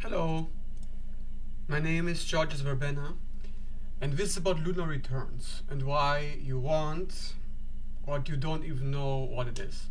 Hello, my name is Georges Verbena, and this is about lunar returns and why you want what you don't even know what it is.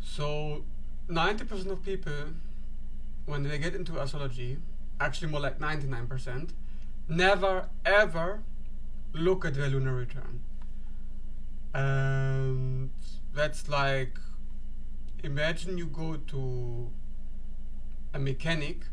So 90% of people, when they get into astrology, actually more like 99%, never ever look at their lunar return. And that's like, imagine you go to a mechanic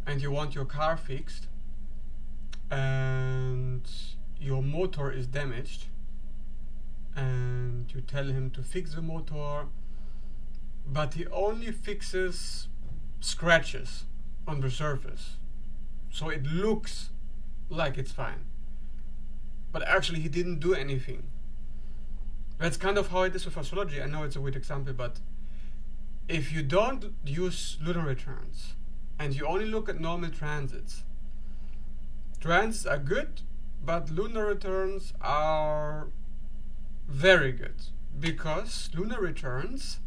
and you want your car fixed and your motor is damaged, and you tell him to fix the motor, but he only fixes scratches on the surface, so it looks like it's fine, but actually he didn't do anything. That's kind of how it is with astrology. I know it's a weird example, but if you don't use lunar returns and you only look at normal transits are good, but lunar returns are very good, because lunar returns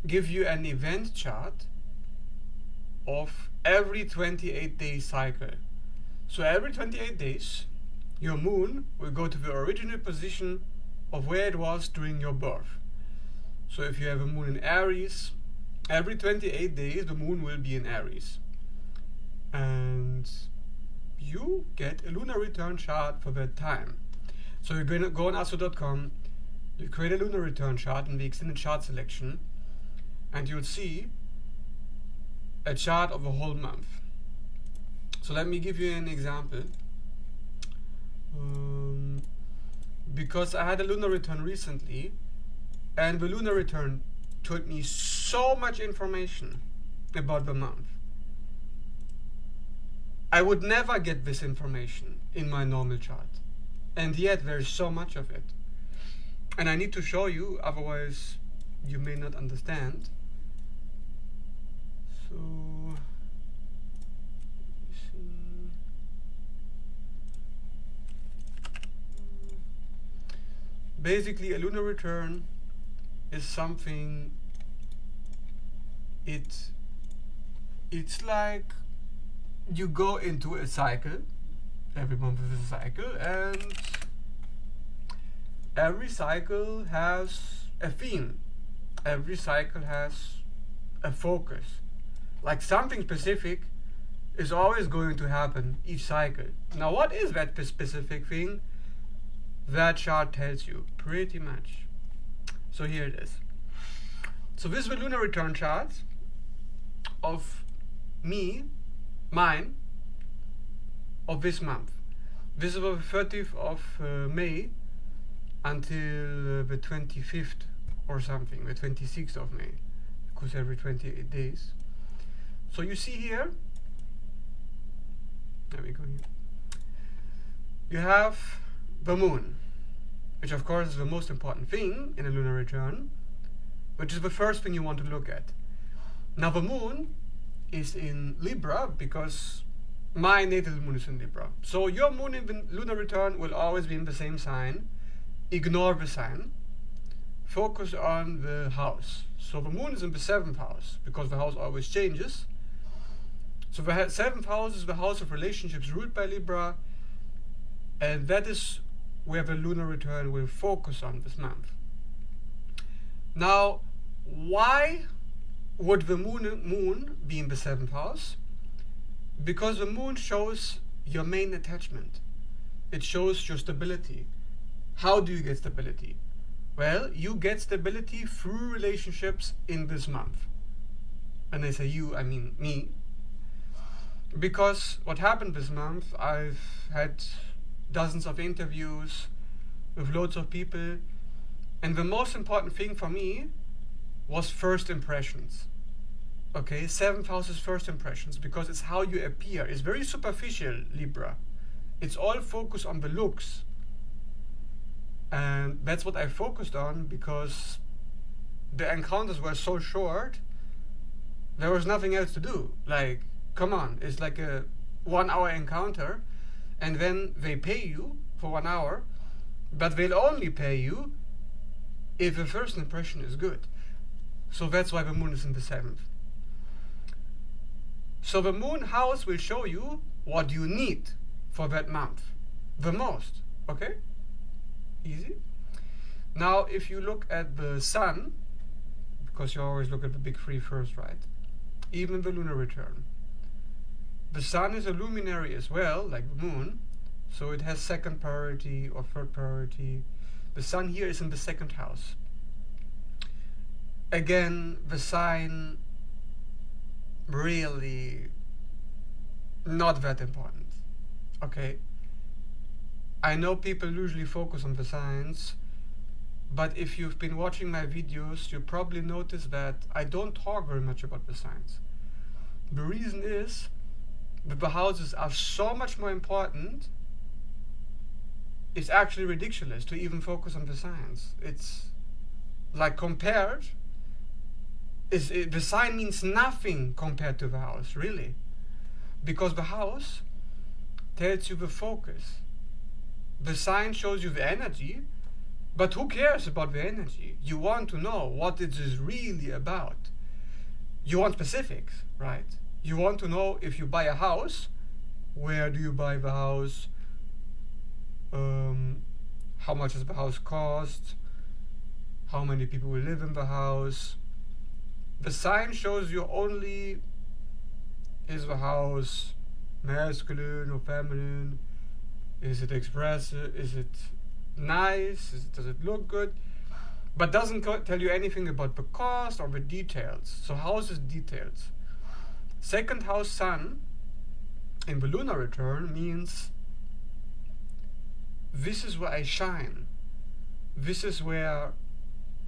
give you an event chart of every 28-day cycle. So every 28 days your moon will go to the original position of where it was during your birth. So if you have a moon in Aries, every 28 days the moon will be in Aries, and you get a lunar return chart for that time. So you're going to go on astro.com, you create a lunar return chart in the extended chart selection, and you'll see a chart of a whole month. So let me give you an example. Because I had a lunar return recently, and the lunar return told me so much information about the month. I would never get this information in my normal chart, and yet there's so much of it. And I need to show you, otherwise you may not understand. So, basically a lunar return is something, it's like you go into a cycle, every month is a cycle, and every cycle has a theme, every cycle has a focus, like something specific is always going to happen each cycle. Now what is that specific thing? That chart tells you pretty much. So here it is. So this is the lunar return chart of mine, of this month. This is the 30th of May until the 25th or something, the 26th of May, because every 28 days. So you see here, there we go here. You have the moon, which of course is the most important thing in a lunar return, which is the first thing you want to look at. Now the moon is in Libra because my natal moon is in Libra. So your moon in the lunar return will always be in the same sign. Ignore the sign. Focus on the house. So the moon is in the 7th house because the house always changes. So the 7th house is the house of relationships ruled by Libra, and that is where the lunar return will focus on this month. Now, why would the moon be in the 7th house? Because the moon shows your main attachment. It shows your stability. How do you get stability? Well, you get stability through relationships in this month. And I say you, I mean me. Because what happened this month, I've had dozens of interviews with loads of people, and the most important thing for me was first impressions. Okay, 7th house is first impressions because it's how you appear. It's very superficial, Libra. It's all focused on the looks, and that's what I focused on because the encounters were so short. There was nothing else to do. Like, come on, it's like a 1-hour encounter, and then they pay you for 1 hour, but they'll only pay you if the first impression is good. So that's why the moon is in the 7th. So the moon house will show you what you need for that month the most. Okay? Easy. Now if you look at the sun, because you always look at the big three first, right? Even the lunar return. The sun is a luminary as well, like the moon, so it has second priority or third priority. The sun here is in the second house. Again, the sign really not that important. Okay? I know people usually focus on the signs, but if you've been watching my videos, you probably noticed that I don't talk very much about the signs. The reason is that the houses are so much more important, it's actually ridiculous to even focus on the signs. It's like compared, the sign means nothing compared to the house, really. Because the house tells you the focus. The sign shows you the energy, but who cares about the energy? You want to know what it is really about. You want specifics, right? You want to know if you buy a house, where do you buy the house? How much does the house cost? How many people will live in the house? The sign shows you only, is the house masculine or feminine? Is it expressive? Is it nice? Does it look good? But doesn't tell you anything about the cost or the details. So house is details. Second house sun in the lunar return means this is where I shine. This is where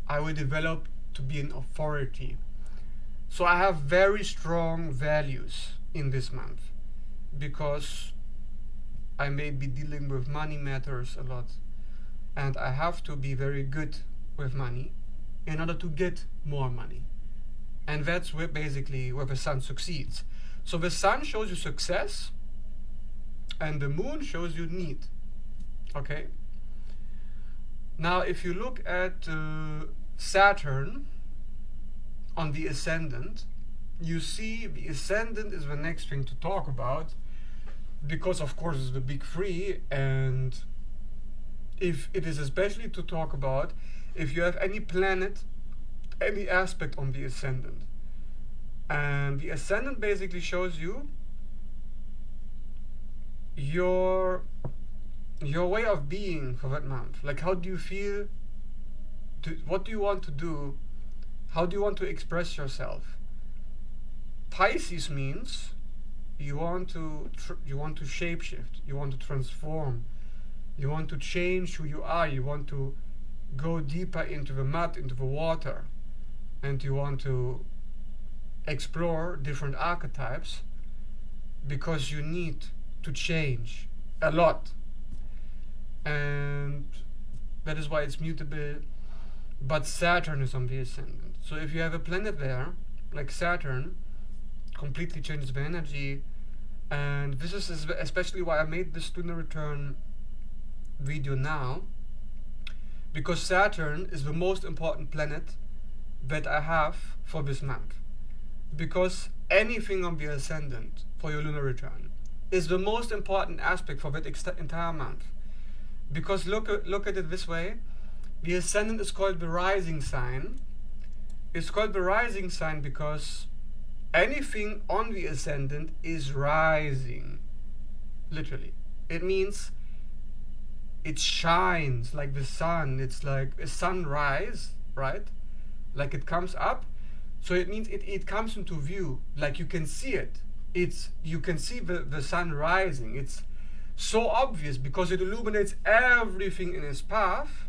I will develop to be an authority. So I have very strong values in this month because I may be dealing with money matters a lot, and I have to be very good with money in order to get more money. And that's where basically where the sun succeeds. So the sun shows you success and the moon shows you need. Okay? Now if you look at Saturn on the ascendant, you see the ascendant is the next thing to talk about, because of course it's the big three, and if it is especially to talk about if you have any planet, any aspect on the ascendant. And the ascendant basically shows you your way of being for that month. Like, how do you feel? What do you want to do? How do you want to express yourself? Pisces means you want to shapeshift. You want to transform. You want to change who you are. You want to go deeper into the mud, into the water, and you want to explore different archetypes because you need to change a lot. And that is why it's mutable. But Saturn is on the ascendant. So if you have a planet there, like Saturn, completely changes the energy. And this is especially why I made this lunar return video now, because Saturn is the most important planet that I have for this month. Because anything on the ascendant for your lunar return is the most important aspect for that entire month. Because look at it this way, the ascendant is called the rising sign. It's called the rising sign because anything on the ascendant is rising, literally. It means it shines like the sun. It's like a sunrise, right? Like it comes up. So it means it comes into view, like you can see it. You can see the sun rising. It's so obvious because it illuminates everything in its path.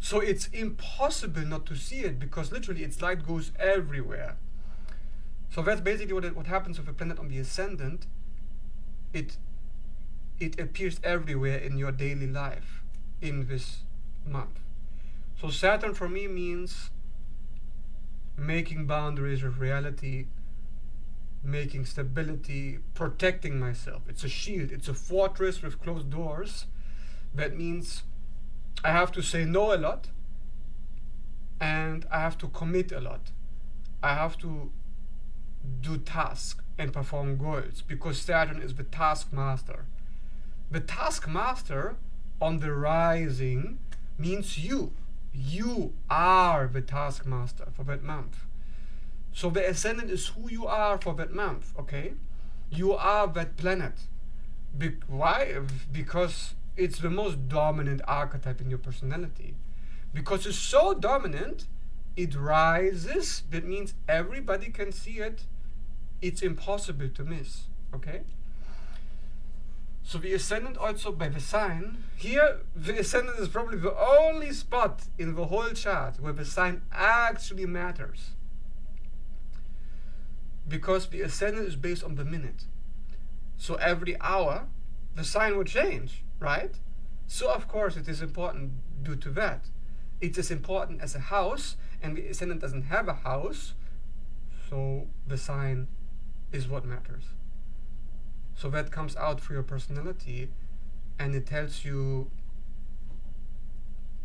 So it's impossible not to see it because literally its light goes everywhere. So that's basically what happens with a planet on the ascendant. It appears everywhere in your daily life in this month. So Saturn for me means making boundaries with reality, making stability, protecting myself. It's a shield, it's a fortress with closed doors. That means I have to say no a lot, and I have to commit a lot. I have to do tasks and perform goals, because Saturn is the taskmaster. The taskmaster on the rising means you. You are the taskmaster for that month. So the ascendant is who you are for that month, okay? You are that planet. Why? Because it's the most dominant archetype in your personality. Because it's so dominant, it rises. That means everybody can see it. It's impossible to miss, okay? So the ascendant also by the sign. Here, the ascendant is probably the only spot in the whole chart where the sign actually matters. Because the ascendant is based on the minute. So every hour, the sign will change, right? So of course it is important due to that. It's as important as a house, and the ascendant doesn't have a house, so the sign is what matters. So that comes out for your personality, and it tells you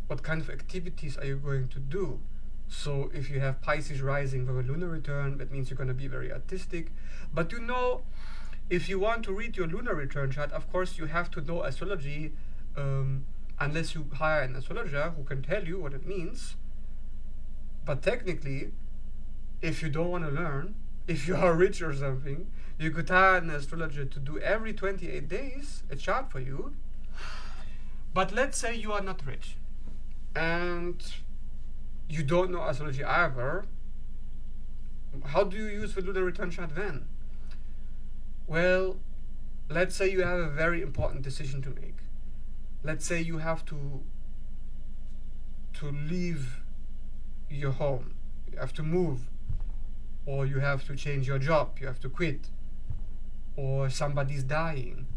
what kind of activities are you going to do. So if you have Pisces rising with a lunar return, that means you're going to be very artistic. But you know, if you want to read your lunar return chart, of course you have to know astrology, unless you hire an astrologer who can tell you what it means. But technically, if you don't want to learn, if you are rich or something, you could hire an astrologer to do every 28 days a chart for you. But let's say you are not rich and you don't know astrology either. How do you use the lunar return chart then? Well, let's say you have a very important decision to make. Let's say you have to leave your home. You have to move, or you have to change your job, you have to quit, or somebody's dying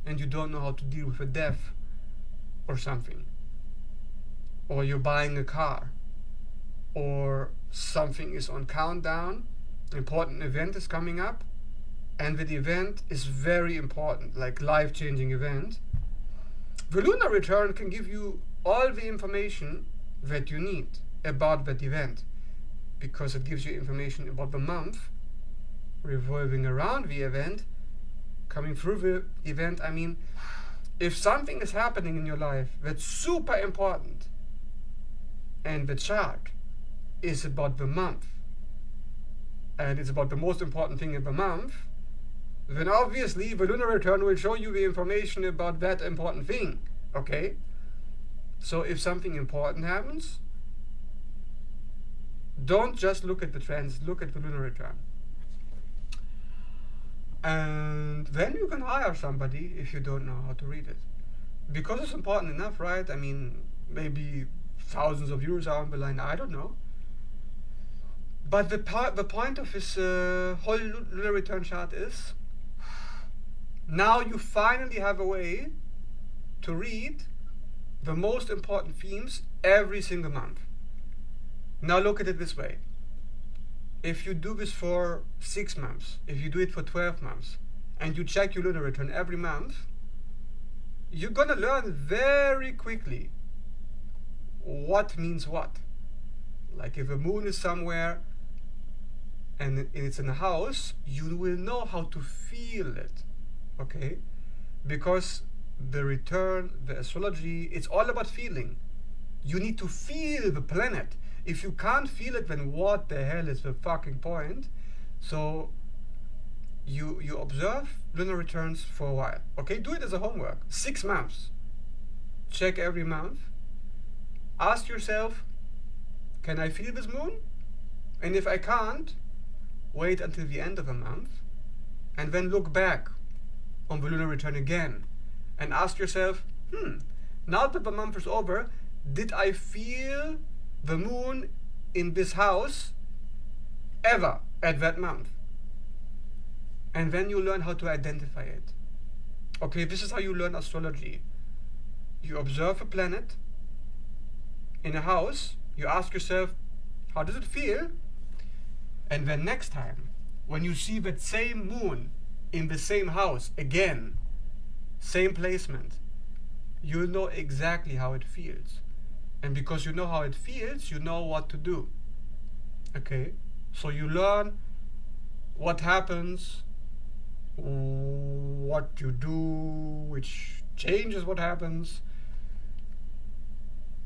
and you don't know how to deal with a death or something, or you're buying a car, or something is on countdown, an important event is coming up, and the event is very important, like life-changing event. The lunar return can give you all the information that you need about that event, because it gives you information about the month revolving around the event, coming through the event. I mean, if something is happening in your life that's super important and the chart is about the month and it's about the most important thing in the month, then obviously the lunar return will show you the information about that important thing, okay? So if something important happens, don't just look at the trends, look at the lunar return. And then you can hire somebody if you don't know how to read it. Because it's important enough, right? I mean, maybe thousands of euros are on the line, I don't know. But the point of this whole lunar return chart is, now you finally have a way to read the most important themes every single month. Now look at it this way. If you do this for 6 months, if you do it for 12 months, and you check your lunar return every month, you're gonna learn very quickly what means what. Like if the moon is somewhere and it's in a house, you will know how to feel it, okay? Because the return, the astrology, it's all about feeling. You need to feel the planet. If you can't feel it, then what the hell is the fucking point? So you observe lunar returns for a while, okay? Do it as a homework. 6 months. Check every month. Ask yourself, can I feel this moon? And if I can't, wait until the end of the month and then look back on the lunar return again and ask yourself, now that the month is over, did I feel the moon in this house ever at that month? And then you learn how to identify it. Okay, this is how you learn astrology. You observe a planet in a house, you ask yourself, how does it feel? And then next time, when you see that same moon in the same house again, same placement, you'll know exactly how it feels. And because you know how it feels, you know what to do. Okay? So you learn what happens, what you do, which changes what happens,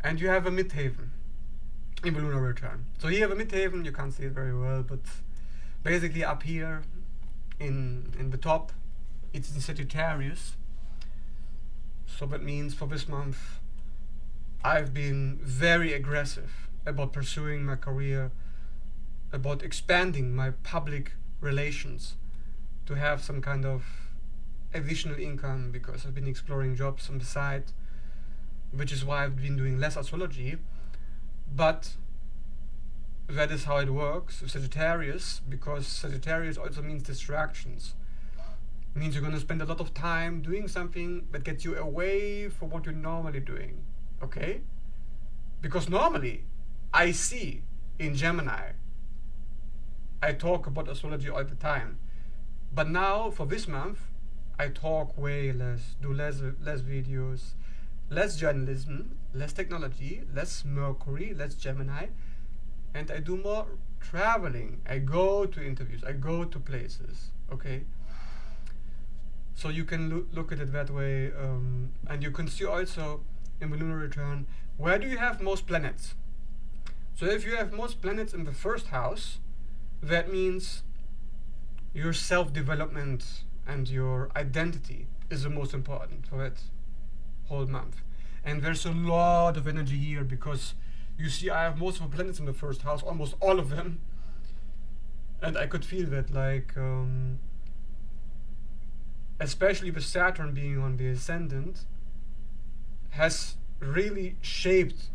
and you have a midhaven in the lunar return. So here, the midhaven, you can't see it very well, but basically up here in the top, it's in Sagittarius. So that means for this month, I've been very aggressive about pursuing my career, about expanding my public relations to have some kind of additional income, because I've been exploring jobs on the side, which is why I've been doing less astrology. But that is how it works with Sagittarius, because Sagittarius also means distractions. It means you're going to spend a lot of time doing something that gets you away from what you're normally doing. Okay? Because normally, I see in Gemini, I talk about astrology all the time. But now, for this month, I talk way less, do less videos, less journalism, less technology, less Mercury, less Gemini, and I do more traveling. I go to interviews, I go to places, okay? So you can look at it that way, and you can see also in the lunar return, where do you have most planets? So if you have most planets in the first house, that means your self-development and your identity is the most important for that whole month. And there's a lot of energy here, because you see I have most of the planets in the first house, almost all of them. And I could feel that, like, especially with Saturn being on the ascendant, has really shaped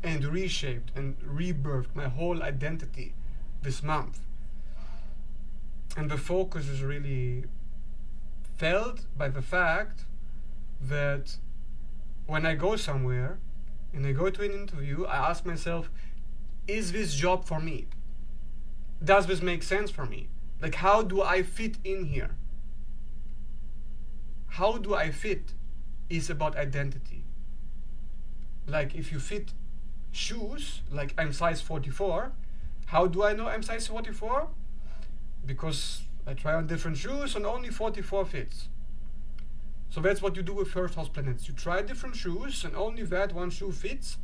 and reshaped and rebirthed my whole identity this month. And the focus is really felt by the fact that when I go somewhere and I go to an interview, I ask myself, is this job for me? Does this make sense for me? Like, how do I fit in here? How do I fit is about identity. Like, if you fit shoes, like I'm size 44, how do I know I'm size 44? Because I try on different shoes and only 44 fits. So that's what you do with first house planets. You try different shoes and only that one shoe fits.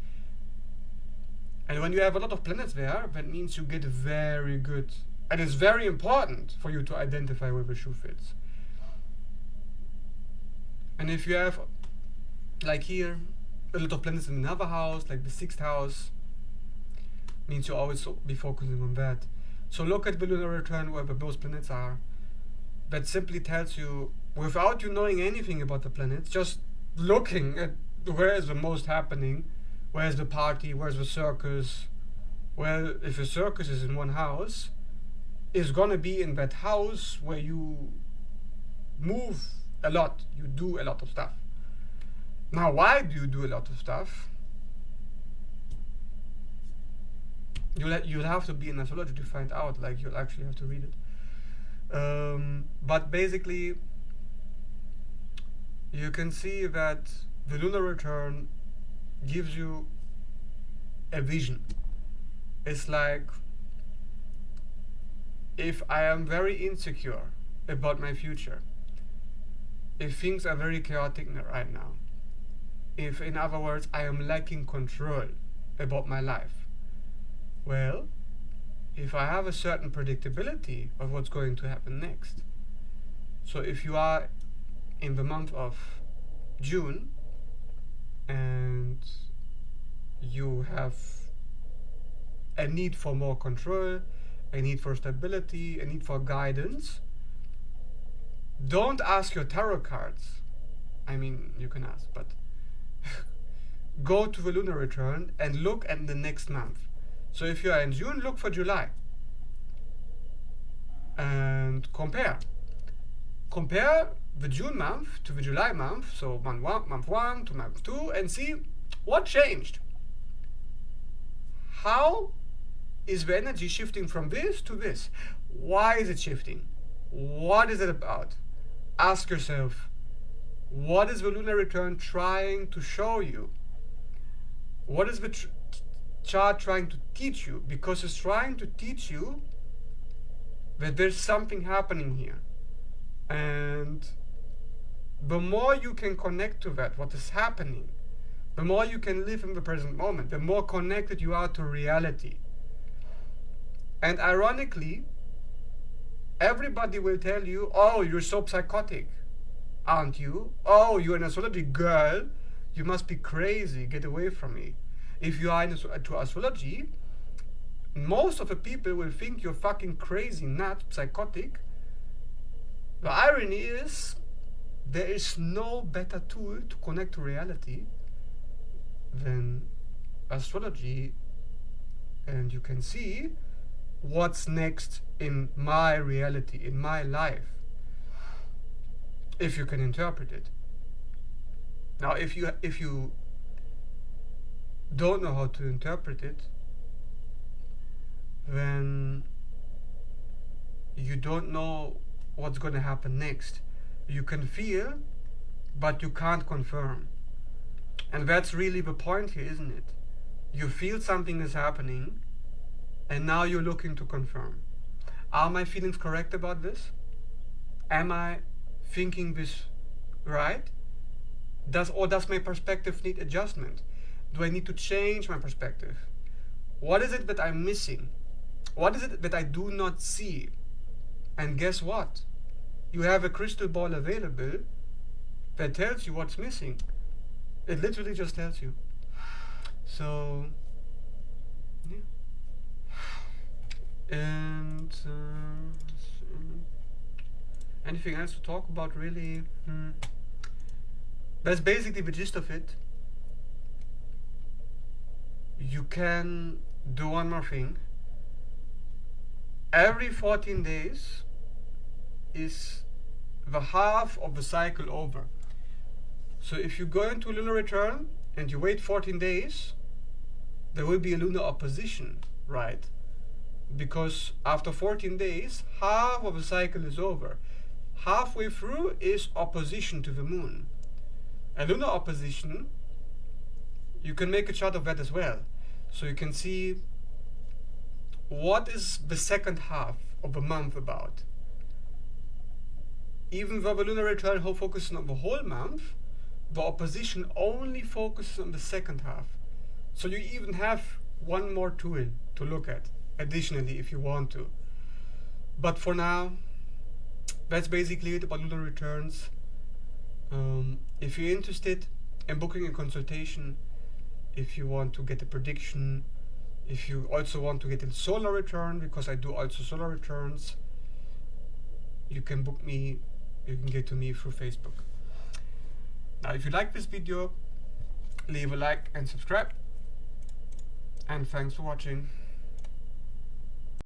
And when you have a lot of planets there, that means you get very good. And it's very important for you to identify where the shoe fits. And if you have, like here, a lot of planets in another house, like the 6th house, means you always be focusing on that. So look at the lunar return where those planets are. That simply tells you, without you knowing anything about the planets, just looking at where is the most happening, where's the party, where's the circus. Well, if a circus is in one house, it's gonna be in that house where you move a lot, you do a lot of stuff. Now, why do you do a lot of stuff? You'll have to be in astrology to find out, like you'll actually have to read it. But basically, you can see that the lunar return gives you a vision. It's like, if I am very insecure about my future, if things are very chaotic right now, if, in other words, I am lacking control about my life, well, if I have a certain predictability of what's going to happen next, so if you are in the month of June and you have a need for more control, a need for stability, a need for guidance, don't ask your tarot cards. I mean, you can ask, but go to the lunar return and look at the next month. So if you are in June, look for July and compare the June month to the July month, so month 1 to month 2, and see what changed. How is the energy shifting from this to this? Why is it shifting? What is it about? Ask yourself, what is the lunar return trying to show you? What is the chart trying to teach you? Because it's trying to teach you that there's something happening here. And the more you can connect to that, what is happening, the more you can live in the present moment, the more connected you are to reality. And ironically, everybody will tell you, oh, you're so psychotic, aren't you? Oh, you're an astrology girl, you must be crazy, get away from me. If you are into astrology, most of the people will think you're fucking crazy, nuts, psychotic. The irony is, there is no better tool to connect to reality than astrology, and you can see what's next in my reality, in my life, if you can interpret it. Now, if you don't know how to interpret it, then you don't know what's going to happen next. You can feel, but you can't confirm. And that's really the point here, isn't it? You feel something is happening, and now you're looking to confirm. Are my feelings correct about this? Am I thinking this right? Does my perspective need adjustment? Do I need to change my perspective? What is it that I'm missing? What is it that I do not see? And guess what? You have a crystal ball available that tells you what's missing. It literally just tells you. So, yeah. And anything else to talk about, really? That's basically the gist of it. You can do one more thing. Every 14 days is the half of the cycle over. So if you go into lunar return and you wait 14 days, there will be a lunar opposition, right? Because after 14 days, half of the cycle is over. Halfway through is opposition to the moon. A lunar opposition, you can make a chart of that as well. So you can see what is the second half of the month about. Even though the lunar return focuses on the whole month, the opposition only focuses on the second half. So you even have one more tool to look at, additionally, if you want to. But for now, that's basically it about lunar returns. If you're interested in booking a consultation, if you want to get a prediction, if you also want to get a solar return, because I do also solar returns, you can book me, you can get to me through Facebook. Now, if you like this video, leave a like and subscribe. And thanks for watching.